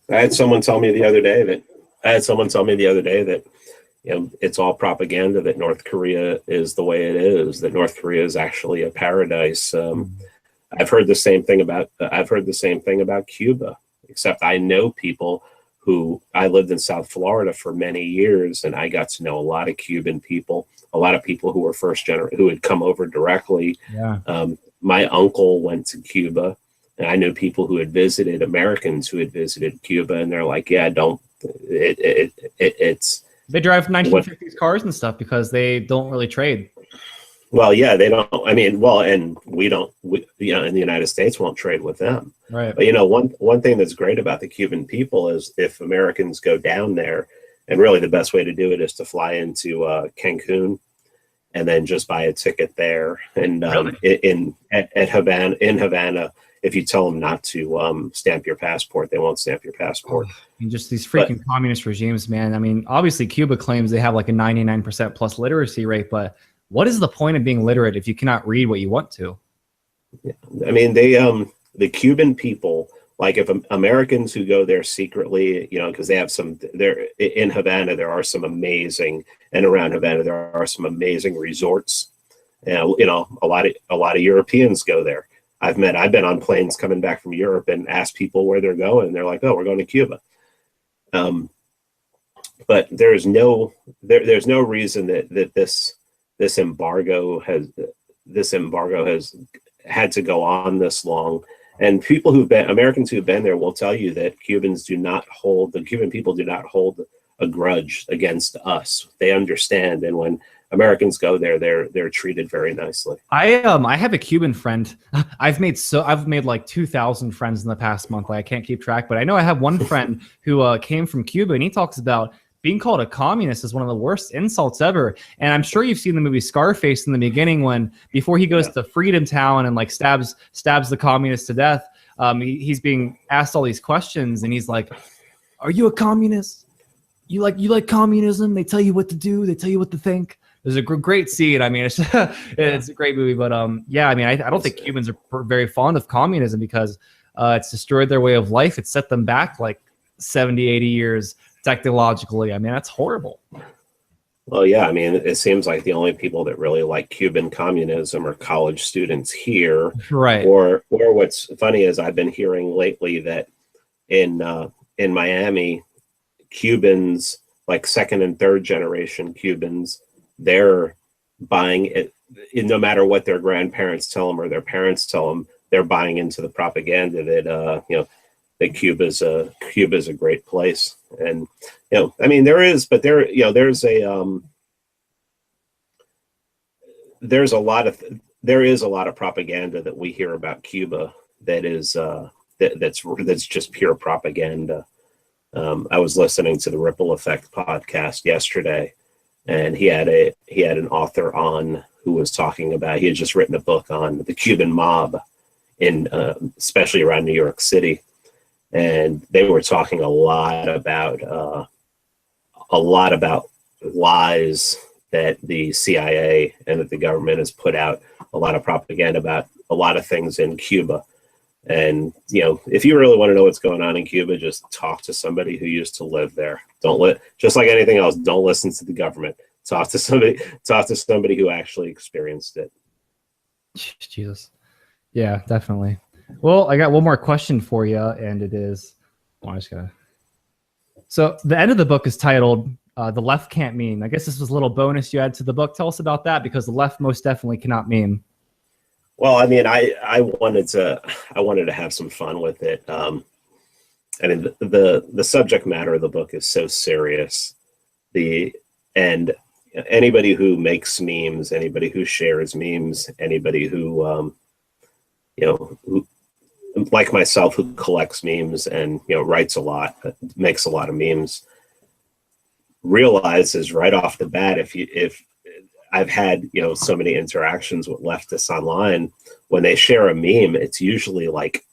had someone tell me the other day that it's all propaganda, that North Korea is the way it is, that North Korea is actually a paradise. I've heard the same thing about Cuba, except I know people I lived in South Florida for many years, and I got to know a lot of Cuban people, a lot of people who were who had come over directly. Yeah. My uncle went to Cuba. And I knew people who had visited, Americans who had visited Cuba, and they're like, yeah, it's They drive 1950s cars and stuff because they don't really trade. Well, yeah, they don't. I mean, well, and we don't. In the United States, won't trade with them. Right. But one thing that's great about the Cuban people is if Americans go down there, and really the best way to do it is to fly into Cancun, and then just buy a ticket there. And in Havana, if you tell them not to stamp your passport, they won't stamp your passport. And just these freaking communist regimes, man. I mean, obviously Cuba claims they have like a 99% plus literacy rate, but what is the point of being literate if you cannot read what you want to? Yeah. I mean, the Cuban people, like if Americans who go there secretly, because they have there in Havana, there are some amazing, and around Havana, there are some amazing resorts. And, a lot of Europeans go there. I've been on planes coming back from Europe and asked people where they're going. And they're like, oh, we're going to Cuba. But there's no reason that this embargo has had to go on this long. And Americans who've been there will tell you that the Cuban people do not hold a grudge against us. They understand. And when Americans go there, they're treated very nicely. I have a Cuban friend. I've made like 2,000 friends in the past month. I can't keep track, but I know I have one friend who came from Cuba, and he talks about being called a communist is one of the worst insults ever. And I'm sure you've seen the movie Scarface in the beginning before he goes to Freedom Town and like stabs the communists to death. He's being asked all these questions, and he's like, "Are you a communist? You like communism? They tell you what to do. They tell you what to think." There's a great scene. I mean, it's a great movie, but yeah. I mean, I don't think Cubans are very fond of communism because it's destroyed their way of life. It's set them back like 70, 80 years. Technologically, I mean, that's horrible. Well, yeah, I mean, it seems like the only people that really like Cuban communism are college students here, right? Or what's funny is I've been hearing lately that in Miami, Cubans, like second and third generation Cubans, they're buying it. No matter what their grandparents tell them or their parents tell them, they're buying into the propaganda that that Cuba's a great place. And I mean, there's a lot of propaganda that we hear about Cuba that is that's just pure propaganda. I was listening to the Ripple Effect podcast yesterday, and he had an author on who was talking about, he had just written a book on the Cuban mob in especially around New York City. And they were talking a lot about lies that the CIA and that the government has put out, a lot of propaganda about a lot of things in Cuba. And if you really want to know what's going on in Cuba, just talk to somebody who used to live there. Just like anything else, don't listen to the government. Talk to somebody who actually experienced it. Jesus. Yeah, definitely. Well, I got one more question for you, and it is, so the end of the book is titled "The Left Can't Meme." I guess this was a little bonus you add to the book. Tell us about that, because the left most definitely cannot meme. Well, I mean, I wanted to have some fun with it. I mean, the subject matter of the book is so serious. And anybody who makes memes, anybody who shares memes, anybody who like myself, who collects memes and writes a lot, makes a lot of memes, realizes right off the bat, if I've had so many interactions with leftists online, when they share a meme, it's usually like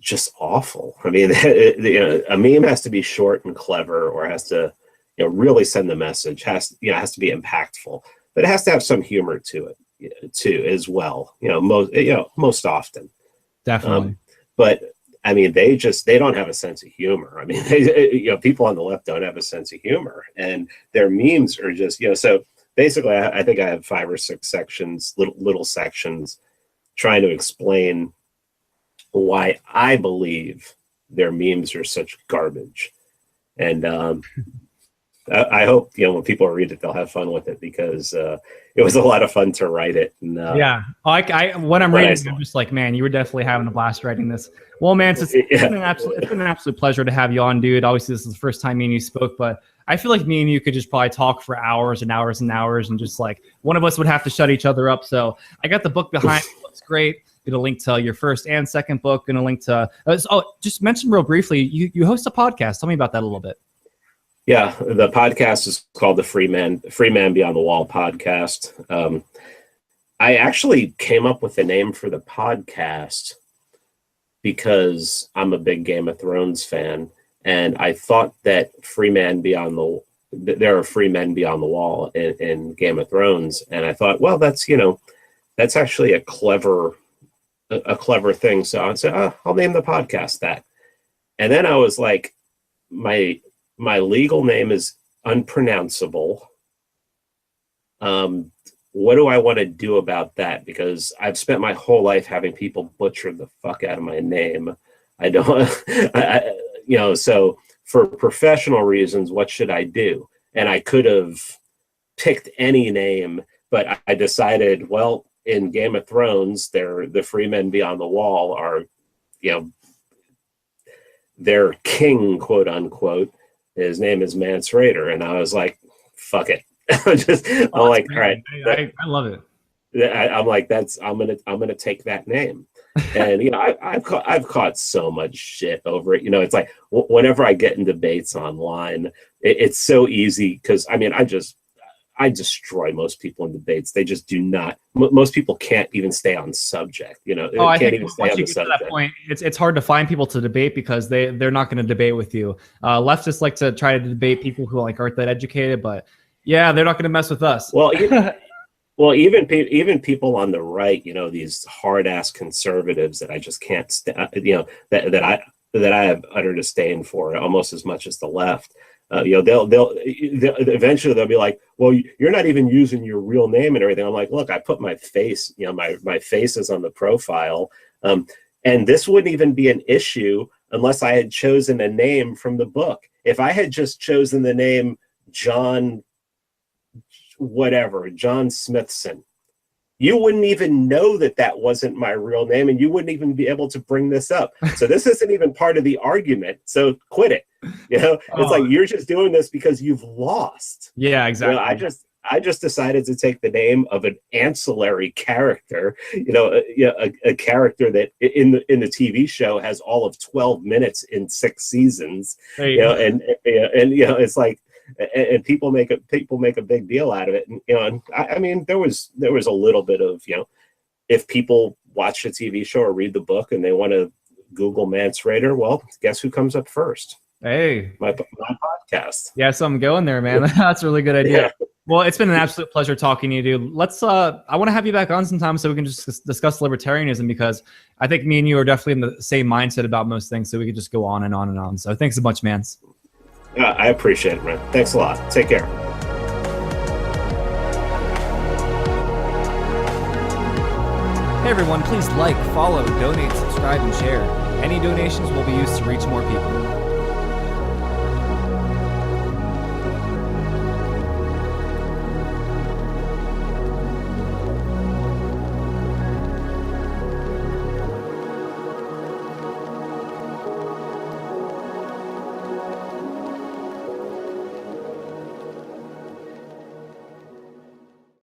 just awful. I mean, a meme has to be short and clever, or has to really send the message, has to be impactful, but it has to have some humor to it too, as well. Most often. Definitely. But I mean, they don't have a sense of humor. I mean, people on the left don't have a sense of humor, and their memes are just, so basically I think I have 5 or 6 sections, little sections, trying to explain why I believe their memes are such garbage. And I hope, when people read it, they'll have fun with it, because it was a lot of fun to write it. And, yeah. When I'm reading, I'm just like, man, you were definitely having a blast writing this. Well, man, it's been an absolute pleasure to have you on, dude. Obviously, this is the first time me and you spoke, but I feel like me and you could just probably talk for hours and hours and hours, and just like one of us would have to shut each other up. So I got the book behind me. It looks great. Gonna link to your first and second book. Gonna link to just mention real briefly, you host a podcast. Tell me about that a little bit. Yeah, the podcast is called the Free Man Beyond the Wall podcast. I actually came up with the name for the podcast because I'm a big Game of Thrones fan, and I thought that there are free men beyond the wall in Game of Thrones, and I thought, well, that's actually a clever thing. So I said, I'll name the podcast that. And then I was like, my legal name is unpronounceable. What do I want to do about that? Because I've spent my whole life having people butcher the fuck out of my name. I don't, so for professional reasons, what should I do? And I could have picked any name, but I decided, well, in Game of Thrones, the free men beyond the wall are, their king, quote unquote. His name is Mance Rayder, and I was like, fuck it. I'm like, all right. I love it. I'm like, I'm gonna take that name. And I've caught so much shit over it. It's like whenever I get in debates online, it's so easy, because I destroy most people in debates. They just do not. Most people can't even stay on subject. I think once you get to that point, it's hard to find people to debate, because they're not going to debate with you. Leftists like to try to debate people who aren't that educated, but yeah, they're not going to mess with us. Well, even people on the right, these hard ass conservatives that I just can't stand. That I have utter disdain for almost as much as the left. They'll eventually they'll be like, well, you're not even using your real name and everything. I'm like, look, I put my face, my face is on the profile. And this wouldn't even be an issue unless I had chosen a name from the book. If I had just chosen the name John Smithson, you wouldn't even know that wasn't my real name, and you wouldn't even be able to bring this up. So this isn't even part of the argument. So quit it. It's like you're just doing this because you've lost. Yeah, exactly. I just decided to take the name of an ancillary character. A character that in the TV show has all of 12 minutes in 6 seasons. And it's like. And people make a big deal out of it, and there was a little bit of if people watch the TV show or read the book and they want to Google Mance Rayder, well, guess who comes up first? Hey, my podcast. Yeah, something going there, man. That's a really good idea. Yeah. Well, it's been an absolute pleasure talking to you, dude. Let's I want to have you back on sometime so we can just discuss libertarianism, because I think me and you are definitely in the same mindset about most things, so we could just go on and on and on. So thanks a bunch, Mance. I appreciate it, man. Thanks a lot. Take care. Hey everyone, please like, follow, donate, subscribe, and share. Any donations will be used to reach more people.